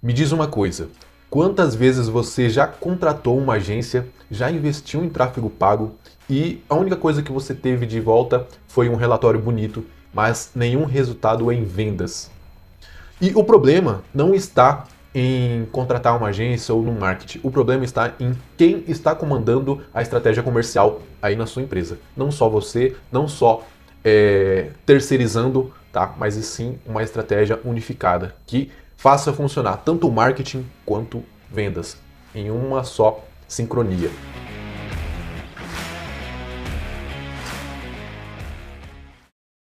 Me diz uma coisa, quantas vezes você já contratou uma agência, já investiu em tráfego pago e a única coisa que você teve de volta foi um relatório bonito, mas nenhum resultado em vendas? E o problema não está em contratar uma agência ou no marketing. O problema está em quem está comandando a estratégia comercial aí na sua empresa. Não só você, não só terceirizando, tá? Mas e sim uma estratégia unificada que faça funcionar tanto o marketing quanto vendas em uma só sincronia.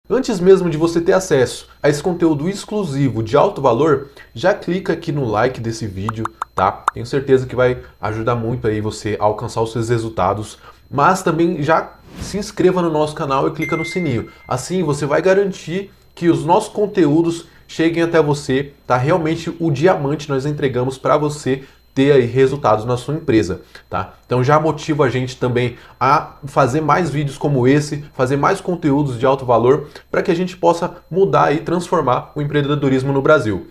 Antes mesmo de você ter acesso a esse conteúdo exclusivo de alto valor, já clica aqui no like desse vídeo, tá? Tenho certeza que vai ajudar muito aí você a alcançar os seus resultados, mas também já se inscreva no nosso canal e clica no sininho. Assim você vai garantir que os nossos conteúdos cheguem até você, tá? Realmente o diamante nós entregamos para você ter aí resultados na sua empresa, tá? Então já motiva a gente também a fazer mais vídeos como esse, fazer mais conteúdos de alto valor, para que a gente possa mudar e transformar o empreendedorismo no Brasil.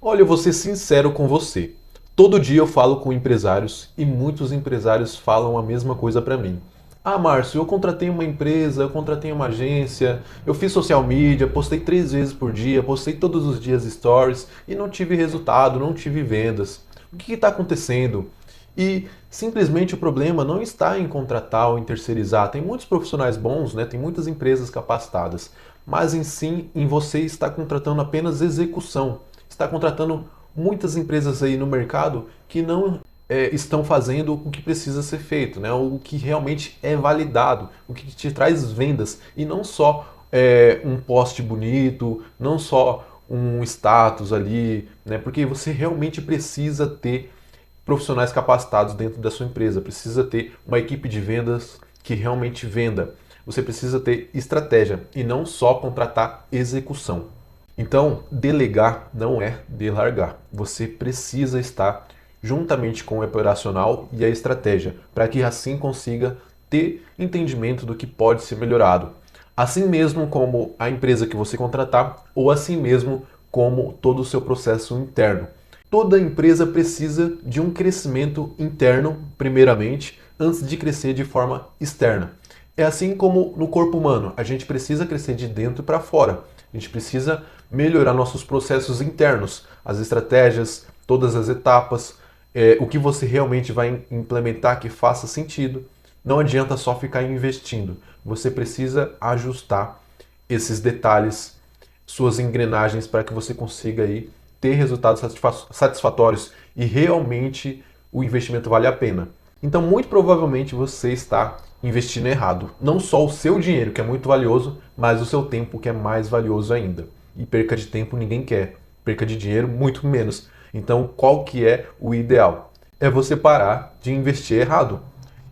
Olha, eu vou ser sincero com você. Todo dia eu falo com empresários e muitos empresários falam a mesma coisa para mim. Ah, Márcio, eu contratei uma empresa, eu contratei uma agência, eu fiz social media, postei 3 vezes por dia, postei todos os dias stories e não tive resultado, não tive vendas. O que está acontecendo? E simplesmente o problema não está em contratar ou em terceirizar. Tem muitos profissionais bons, né? Tem muitas empresas capacitadas, mas em sim em você está contratando apenas execução. Está contratando muitas empresas aí no mercado que não estão fazendo o que precisa ser feito, né? O que realmente é validado, o que te traz vendas e não só um post bonito, não só um status ali, né? Porque você realmente precisa ter profissionais capacitados dentro da sua empresa, precisa ter uma equipe de vendas que realmente venda. Você precisa ter estratégia e não só contratar execução. Então, delegar não é delargar. Você precisa estar juntamente com o operacional e a estratégia, para que assim consiga ter entendimento do que pode ser melhorado. Assim mesmo como a empresa que você contratar, ou assim mesmo como todo o seu processo interno. Toda empresa precisa de um crescimento interno, primeiramente, antes de crescer de forma externa. É assim como no corpo humano, a gente precisa crescer de dentro para fora. A gente precisa melhorar nossos processos internos, as estratégias, todas as etapas, o que você realmente vai implementar que faça sentido. Não adianta só ficar investindo. Você precisa ajustar esses detalhes, suas engrenagens para que você consiga aí ter resultados satisfatórios e realmente o investimento vale a pena. Então, muito provavelmente você está investindo errado. Não só o seu dinheiro, que é muito valioso, mas o seu tempo, que é mais valioso ainda. E perca de tempo ninguém quer. Perca de dinheiro, muito menos. Então, qual que é o ideal? É você parar de investir errado.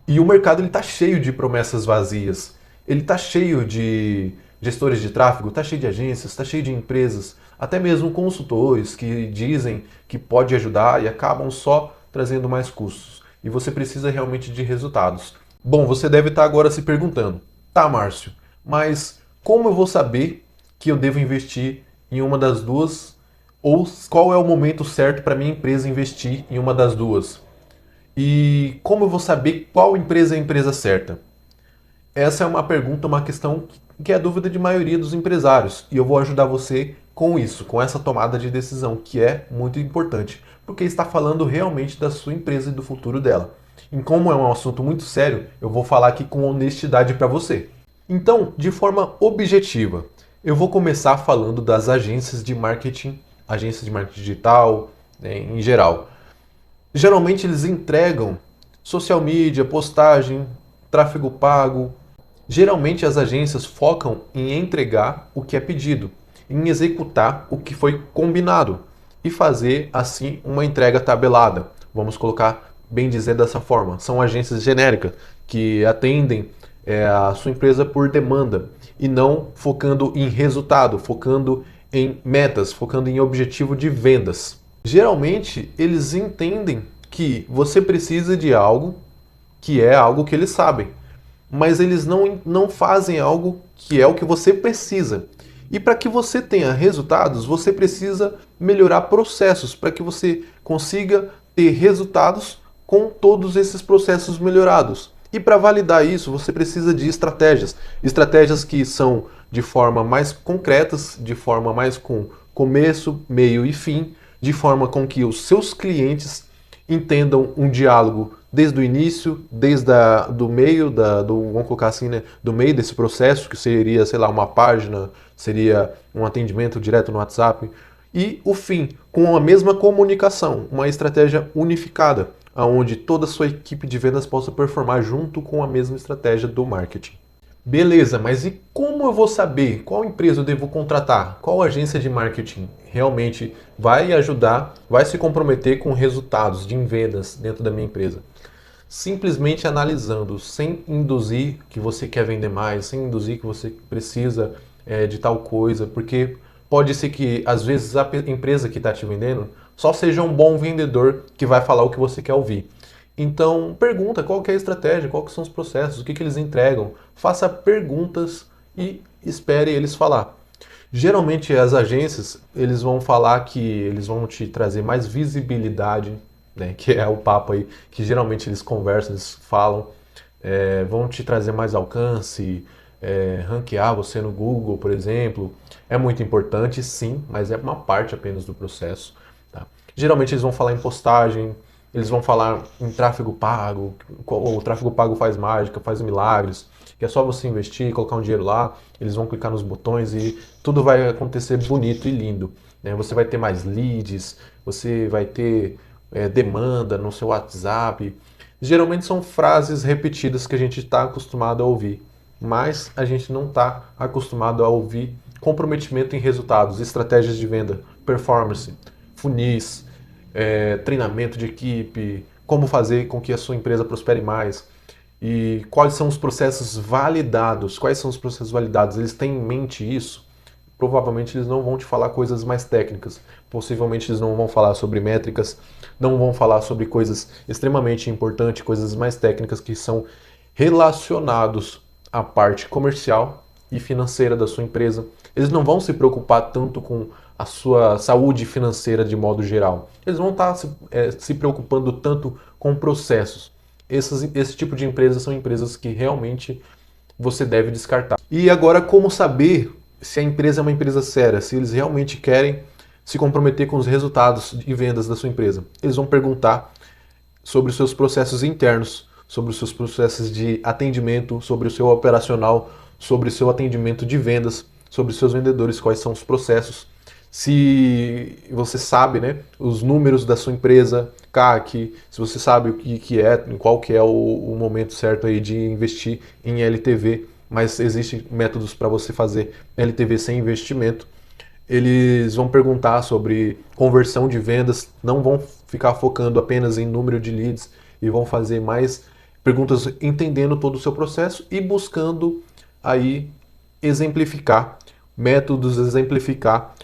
E o mercado está cheio de promessas vazias. Ele está cheio de gestores de tráfego, está cheio de agências, está cheio de empresas, até mesmo consultores que dizem que pode ajudar e acabam só trazendo mais custos. E você precisa realmente de resultados. Bom, você deve estar agora se perguntando, tá, Márcio, mas como eu vou saber que eu devo investir em uma das duas? Ou qual é o momento certo para minha empresa investir em uma das duas? E como eu vou saber qual empresa é a empresa certa? Essa é uma pergunta, uma questão que é a dúvida de maioria dos empresários. E eu vou ajudar você com isso, com essa tomada de decisão, que é muito importante, porque está falando realmente da sua empresa e do futuro dela. E como é um assunto muito sério, eu vou falar aqui com honestidade para você. Então, de forma objetiva, eu vou começar falando das agências de marketing digital, né, em geral. Geralmente eles entregam social media, postagem, tráfego pago. Geralmente as agências focam em entregar o que é pedido, em executar o que foi combinado e fazer assim uma entrega tabelada. Vamos colocar bem dizer dessa forma. São agências genéricas que atendem a sua empresa por demanda e não focando em resultado, focando em metas, focando em objetivo de vendas. Geralmente eles entendem que você precisa de algo que é algo que eles sabem, mas eles não fazem algo que é o que você precisa. E para que você tenha resultados, você precisa melhorar processos, para que você consiga ter resultados com todos esses processos melhorados. E para validar isso, você precisa de estratégias. Estratégias que são de forma mais concretas, de forma mais com começo, meio e fim, de forma com que os seus clientes entendam um diálogo desde o início, do meio, vamos colocar assim, né, do meio desse processo, que seria, sei lá, uma página, seria um atendimento direto no WhatsApp, e o fim, com a mesma comunicação, uma estratégia unificada, onde toda a sua equipe de vendas possa performar junto com a mesma estratégia do marketing. Beleza, mas e como eu vou saber qual empresa eu devo contratar? Qual agência de marketing realmente vai ajudar, vai se comprometer com resultados de vendas dentro da minha empresa? Simplesmente analisando, sem induzir que você quer vender mais, sem induzir que você precisa de tal coisa, porque pode ser que às vezes a empresa que está te vendendo só seja um bom vendedor que vai falar o que você quer ouvir. Então, pergunta qual que é a estratégia, quais que são os processos, o que que eles entregam. Faça perguntas e espere eles falar. Geralmente as agências, eles vão falar que eles vão te trazer mais visibilidade, né, que é o papo aí, que geralmente eles conversam, eles falam, vão te trazer mais alcance, ranquear você no Google, por exemplo. É muito importante, sim, mas é uma parte apenas do processo. Tá? Geralmente eles vão falar em postagem, eles vão falar em tráfego pago, o tráfego pago faz mágica, faz milagres, que é só você investir, colocar um dinheiro lá, eles vão clicar nos botões e tudo vai acontecer bonito e lindo. Né? Você vai ter mais leads, você vai ter demanda no seu WhatsApp. Geralmente são frases repetidas que a gente está acostumado a ouvir, mas a gente não está acostumado a ouvir comprometimento em resultados, estratégias de venda, performance, funis, treinamento de equipe, como fazer com que a sua empresa prospere mais e quais são os processos validados. Quais são os processos validados? Eles têm em mente isso? Provavelmente eles não vão te falar coisas mais técnicas, possivelmente eles não vão falar sobre métricas, não vão falar sobre coisas extremamente importantes, coisas mais técnicas que são relacionados à parte comercial e financeira da sua empresa. Eles não vão se preocupar tanto com a sua saúde financeira de modo geral. Eles vão estar se preocupando tanto com processos. Esse tipo de empresas são empresas que realmente você deve descartar. E agora, como saber se a empresa é uma empresa séria, se eles realmente querem se comprometer com os resultados de vendas da sua empresa? Eles vão perguntar sobre os seus processos internos, sobre os seus processos de atendimento, sobre o seu operacional, sobre o seu atendimento de vendas, sobre os seus vendedores, quais são os processos. Se você sabe, né, os números da sua empresa, CAC, se você sabe o que é, qual que é o momento certo aí de investir em LTV, mas existem métodos para você fazer LTV sem investimento. Eles vão perguntar sobre conversão de vendas, não vão ficar focando apenas em número de leads e vão fazer mais perguntas entendendo todo o seu processo e buscando aí exemplificar métodos, exemplificar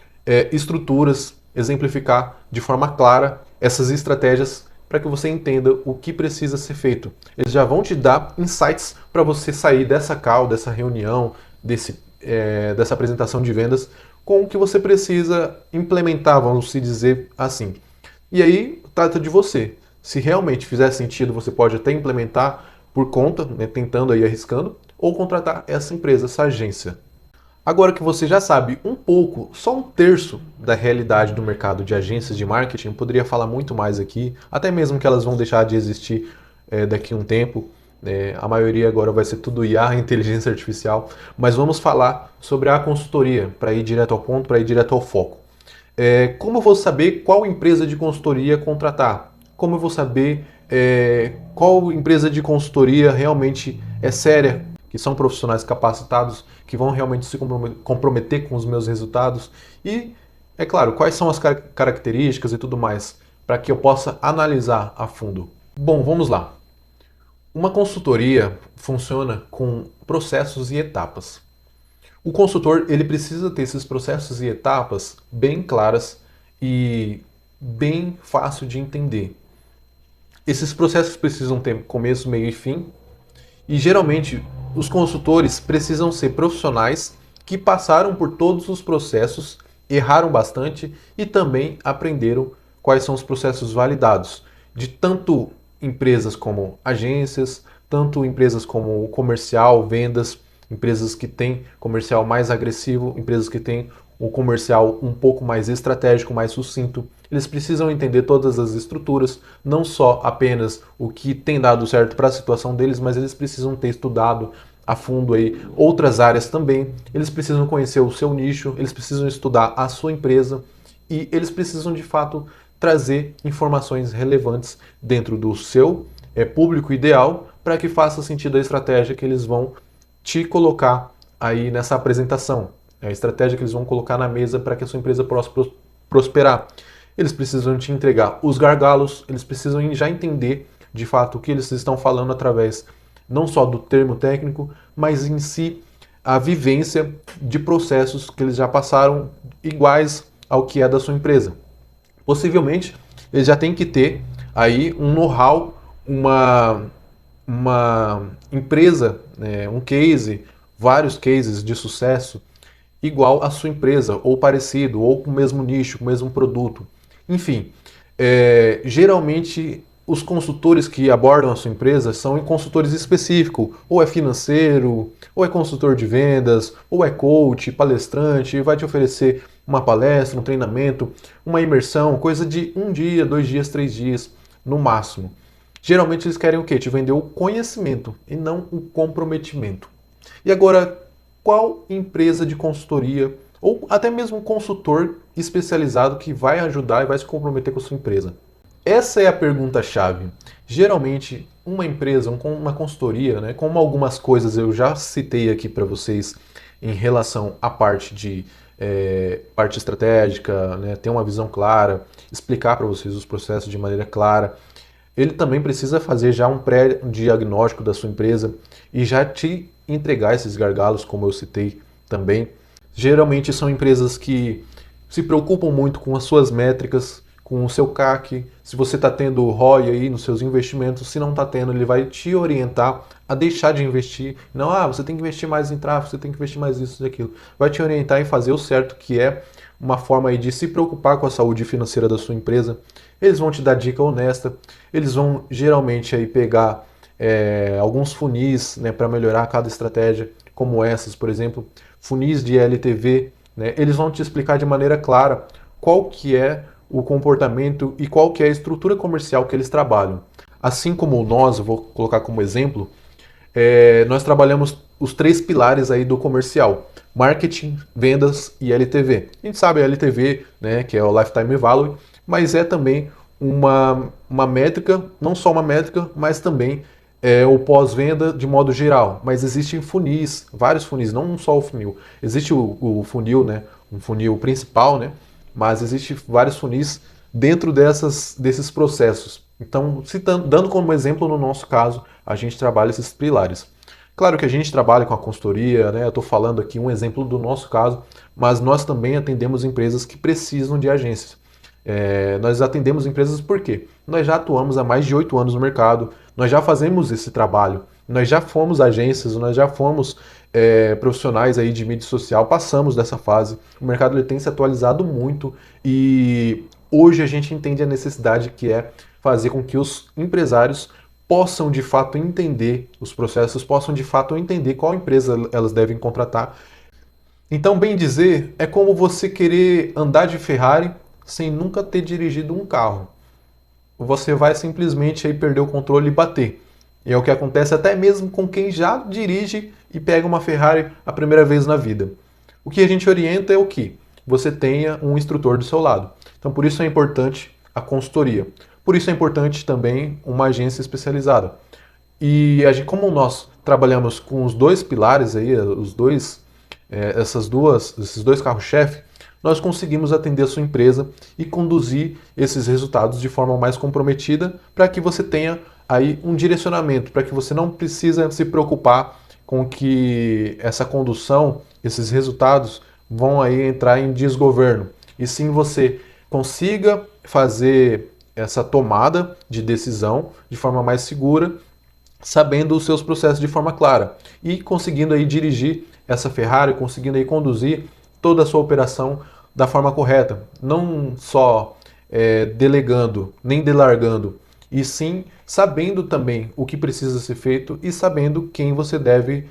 estruturas, exemplificar de forma clara essas estratégias para que você entenda o que precisa ser feito. Eles já vão te dar insights para você sair dessa call, dessa reunião, dessa apresentação de vendas com o que você precisa implementar, vamos se dizer assim. E aí, trata de você. Se realmente fizer sentido, você pode até implementar por conta, né, tentando aí, arriscando, ou contratar essa empresa, essa agência. Agora que você já sabe um pouco, só um terço da realidade do mercado de agências de marketing, eu poderia falar muito mais aqui, até mesmo que elas vão deixar de existir daqui a um tempo. A maioria agora vai ser tudo IA, inteligência artificial, mas vamos falar sobre a consultoria, para ir direto ao ponto, para ir direto ao foco. Como eu vou saber qual empresa de consultoria contratar? Como eu vou saber qual empresa de consultoria realmente é séria, que são profissionais capacitados, que vão realmente se comprometer com os meus resultados? E, é claro, quais são as características e tudo mais, para que eu possa analisar a fundo? Bom, vamos lá. Uma consultoria funciona com processos e etapas. O consultor ele precisa ter esses processos e etapas bem claras e bem fácil de entender. Esses processos precisam ter começo, meio e fim, e geralmente os consultores precisam ser profissionais que passaram por todos os processos, erraram bastante e também aprenderam quais são os processos validados de tanto empresas como agências, tanto empresas como comercial, vendas, empresas que têm comercial mais agressivo, empresas que têm o comercial um pouco mais estratégico, mais sucinto. Eles precisam entender todas as estruturas, não só apenas o que tem dado certo para a situação deles, mas eles precisam ter estudado a fundo aí outras áreas também. Eles precisam conhecer o seu nicho, eles precisam estudar a sua empresa e eles precisam de fato trazer informações relevantes dentro do seu público ideal para que faça sentido a estratégia que eles vão te colocar aí nessa apresentação. É a estratégia que eles vão colocar na mesa para que a sua empresa possa prosperar. Eles precisam te entregar os gargalos, eles precisam já entender de fato o que eles estão falando através não só do termo técnico, mas em si a vivência de processos que eles já passaram iguais ao que é da sua empresa. Possivelmente, eles já têm que ter aí um know-how, uma empresa, né, um case, vários cases de sucesso igual à sua empresa, ou parecido, ou com o mesmo nicho, com o mesmo produto. Enfim, geralmente os consultores que abordam a sua empresa são consultores específicos, ou é financeiro, ou é consultor de vendas, ou é coach, palestrante, vai te oferecer uma palestra, um treinamento, uma imersão, coisa de 1 dia, 2 dias, 3 dias, no máximo. Geralmente eles querem o quê? Te vender o conhecimento e não o comprometimento. E agora, qual empresa de consultoria ou até mesmo um consultor especializado que vai ajudar e vai se comprometer com a sua empresa? Essa é a pergunta-chave. Geralmente, uma empresa, uma consultoria, né, como algumas coisas eu já citei aqui para vocês em relação à parte de parte estratégica, né, ter uma visão clara, explicar para vocês os processos de maneira clara, ele também precisa fazer já um pré-diagnóstico da sua empresa e já te entregar esses gargalos, como eu citei também. Geralmente são empresas que se preocupam muito com as suas métricas, com o seu CAC, se você está tendo ROI aí nos seus investimentos, se não está tendo, ele vai te orientar a deixar de investir. Não, você tem que investir mais em tráfego, você tem que investir mais isso e aquilo. Vai te orientar em fazer o certo, que é uma forma aí de se preocupar com a saúde financeira da sua empresa. Eles vão te dar dica honesta, eles vão geralmente aí pegar alguns funis, né, para melhorar cada estratégia, como essas, por exemplo, funis de LTV, né, eles vão te explicar de maneira clara qual que é o comportamento e qual que é a estrutura comercial que eles trabalham. Assim como nós, eu vou colocar como exemplo, nós trabalhamos os 3 pilares aí do comercial: marketing, vendas e LTV. A gente sabe a LTV, né, que é o Lifetime Value, mas é também uma métrica, não só uma métrica, mas também o pós-venda de modo geral. Mas existem funis, vários funis, não só o funil. Existe o funil, né, um funil principal, né, mas existem vários funis dentro desses processos. Então, dando como exemplo, no nosso caso, a gente trabalha esses pilares. Claro que a gente trabalha com a consultoria, né? Eu estou falando aqui um exemplo do nosso caso, mas nós também atendemos empresas que precisam de agências. Nós atendemos empresas por quê? Nós já atuamos há mais de 8 anos no mercado, nós já fazemos esse trabalho, nós já fomos agências, nós já fomos profissionais aí de mídia social, passamos dessa fase. O mercado ele tem se atualizado muito e hoje a gente entende a necessidade que é fazer com que os empresários possam de fato entender os processos, possam de fato entender qual empresa elas devem contratar. Então, bem dizer, é como você querer andar de Ferrari sem nunca ter dirigido um carro. Você vai simplesmente aí perder o controle e bater. E é o que acontece até mesmo com quem já dirige e pega uma Ferrari a primeira vez na vida. O que a gente orienta é o que? Você tenha um instrutor do seu lado. Então, por isso é importante a consultoria. Por isso é importante também uma agência especializada. E como nós trabalhamos com os 2 pilares aí, esses 2 carros-chefe, nós conseguimos atender a sua empresa e conduzir esses resultados de forma mais comprometida para que você tenha aí um direcionamento, para que você não precisa se preocupar com que essa condução, esses resultados vão aí entrar em desgoverno. E sim você consiga fazer essa tomada de decisão de forma mais segura, sabendo os seus processos de forma clara e conseguindo aí dirigir essa Ferrari, conseguindo aí conduzir toda a sua operação da forma correta. Não só delegando, nem delargando, e sim sabendo também o que precisa ser feito e sabendo quem você deve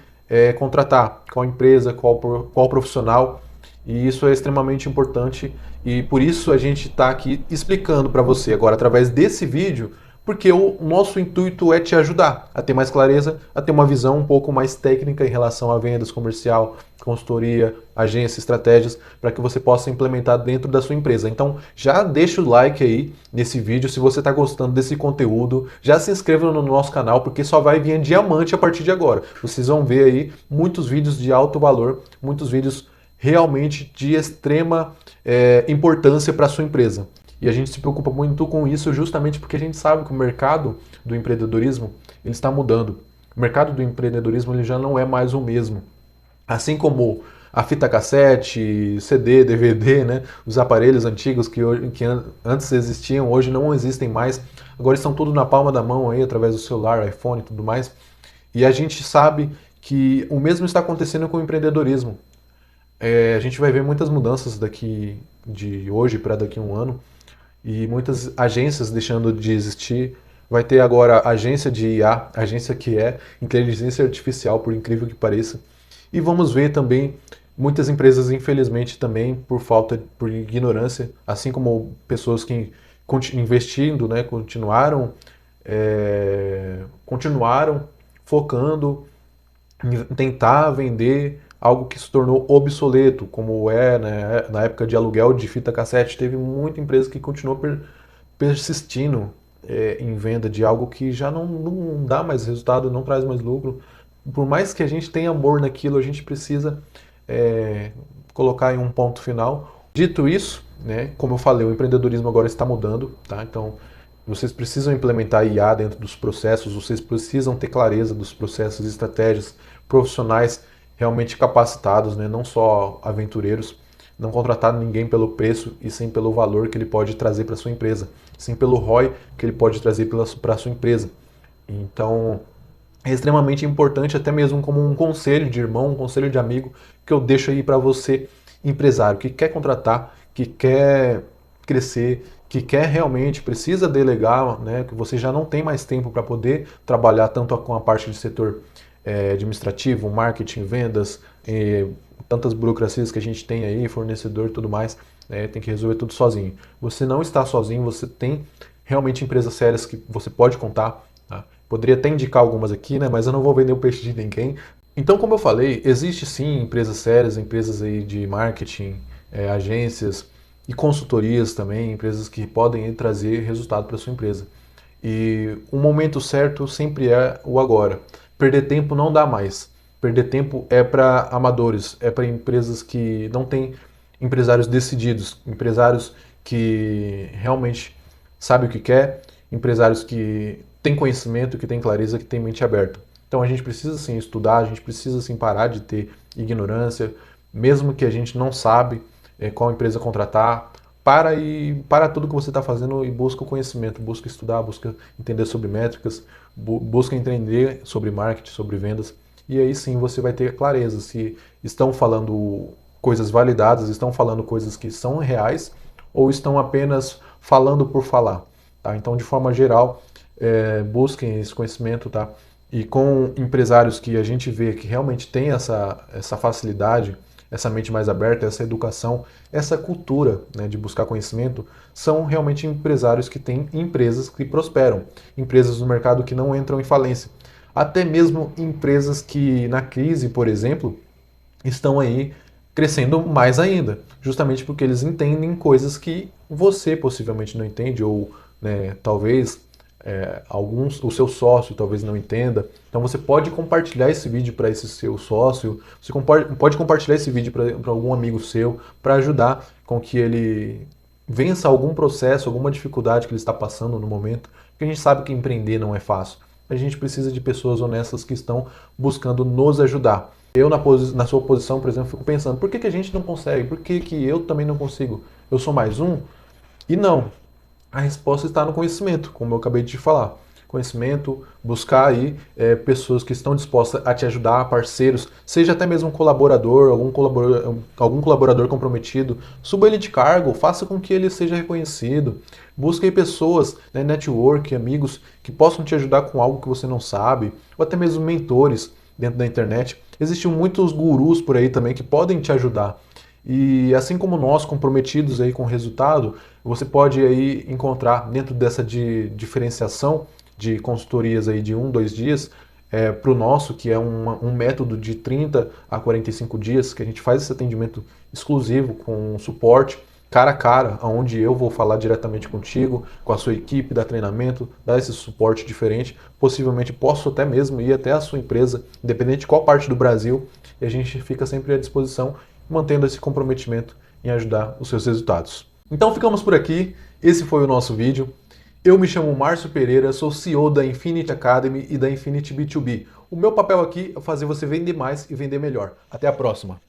contratar, qual empresa, qual profissional. E isso é extremamente importante e por isso a gente está aqui explicando para você agora através desse vídeo, porque o nosso intuito é te ajudar a ter mais clareza, a ter uma visão um pouco mais técnica em relação a vendas, comercial, consultoria, agência, estratégias, para que você possa implementar dentro da sua empresa. Então já deixa o like aí nesse vídeo se você está gostando desse conteúdo, já se inscreva no nosso canal porque só vai vir em diamante a partir de agora. Vocês vão ver aí muitos vídeos de alto valor, muitos vídeos realmente de extrema importância para a sua empresa. E a gente se preocupa muito com isso justamente porque a gente sabe que o mercado do empreendedorismo ele está mudando. O mercado do empreendedorismo ele já não é mais o mesmo. Assim como a fita cassete, CD, DVD, né? Os aparelhos antigos que antes existiam, hoje não existem mais. Agora estão tudo na palma da mão aí, através do celular, iPhone e tudo mais. E a gente sabe que o mesmo está acontecendo com o empreendedorismo. A gente vai ver muitas mudanças daqui de hoje para daqui a um ano e muitas agências deixando de existir. Vai ter agora a agência de IA, agência que é inteligência artificial, por incrível que pareça. E vamos ver também muitas empresas, infelizmente, também por falta, por ignorância, assim como pessoas que investindo, né, continuaram focando em tentar vender algo que se tornou obsoleto, como né, na época de aluguel de fita cassete. Teve muita empresa que continuou persistindo em venda de algo que já não dá mais resultado, não traz mais lucro. Por mais que a gente tenha amor naquilo, a gente precisa colocar em um ponto final. Dito isso, né, como eu falei, o empreendedorismo agora está mudando, tá? Então vocês precisam implementar IA dentro dos processos, vocês precisam ter clareza dos processos, estratégias, profissionais realmente capacitados, né? Não só aventureiros, não contratar ninguém pelo preço e sim pelo valor que ele pode trazer para sua empresa, sim pelo ROI que ele pode trazer para a sua empresa. Então é extremamente importante, até mesmo como um conselho de irmão, um conselho de amigo, que eu deixo aí para você, empresário, que quer contratar, que quer crescer, que quer realmente, precisa delegar, né, que você já não tem mais tempo para poder trabalhar tanto com a parte de setor administrativo, marketing, vendas, tantas burocracias que a gente tem aí, fornecedor e tudo mais, tem que resolver tudo sozinho. Você não está sozinho, você tem realmente empresas sérias que você pode contar. Tá? Poderia até indicar algumas aqui, né, mas eu não vou vender o peixe de ninguém. Então, como eu falei, existe sim empresas sérias, empresas aí de marketing, agências e consultorias também, empresas que podem trazer resultado para a sua empresa. E o momento certo sempre é o agora. Perder tempo não dá mais. Perder tempo é para amadores, é para empresas que não têm empresários decididos, empresários que realmente sabem o que quer, empresários que têm conhecimento, que têm clareza, que têm mente aberta. Então a gente precisa sim estudar, a gente precisa sim parar de ter ignorância, mesmo que a gente não sabe qual empresa contratar, para tudo que você está fazendo e busca o conhecimento, busca estudar, busca entender sobre métricas, busca entender sobre marketing, sobre vendas, e aí sim você vai ter clareza se estão falando coisas validadas, estão falando coisas que são reais ou estão apenas falando por falar. Tá? Então, de forma geral, busquem esse conhecimento, tá? E com empresários que a gente vê que realmente tem essa facilidade, essa mente mais aberta, essa educação, essa cultura, né, de buscar conhecimento, são realmente empresários que têm empresas que prosperam, empresas no mercado que não entram em falência. Até mesmo empresas que na crise, por exemplo, estão aí crescendo mais ainda, justamente porque eles entendem coisas que você possivelmente não entende, ou né, talvez o seu sócio talvez não entenda. Então você pode compartilhar esse vídeo para esse seu sócio, você pode compartilhar esse vídeo para algum amigo seu, para ajudar com que ele vença algum processo, alguma dificuldade que ele está passando no momento, porque a gente sabe que empreender não é fácil. A gente precisa de pessoas honestas que estão buscando nos ajudar. Eu, na sua posição, por exemplo, fico pensando, por que a gente não consegue? Por que eu também não consigo? Eu sou mais um? E não. A resposta está no conhecimento, como eu acabei de te falar. conhecimento, buscar aí pessoas que estão dispostas a te ajudar, parceiros, seja até mesmo um colaborador, algum colaborador comprometido, suba ele de cargo, faça com que ele seja reconhecido. Busque aí pessoas, né, network, amigos que possam te ajudar com algo que você não sabe, ou até mesmo mentores dentro da internet. Existem muitos gurus por aí também que podem te ajudar. E assim como nós, comprometidos aí com o resultado, você pode aí encontrar dentro dessa diferenciação de consultorias aí de 1, 2 dias, para o nosso, que é um método de 30 a 45 dias, que a gente faz esse atendimento exclusivo com suporte, cara a cara, onde eu vou falar diretamente contigo, com a sua equipe, dar treinamento, dar esse suporte diferente. Possivelmente posso até mesmo ir até a sua empresa, independente de qual parte do Brasil, e a gente fica sempre à disposição, mantendo esse comprometimento em ajudar os seus resultados. Então ficamos por aqui, esse foi o nosso vídeo. Eu me chamo Márcio Pereira, sou CEO da Infinity Academy e da Infinity B2B. O meu papel aqui é fazer você vender mais e vender melhor. Até a próxima!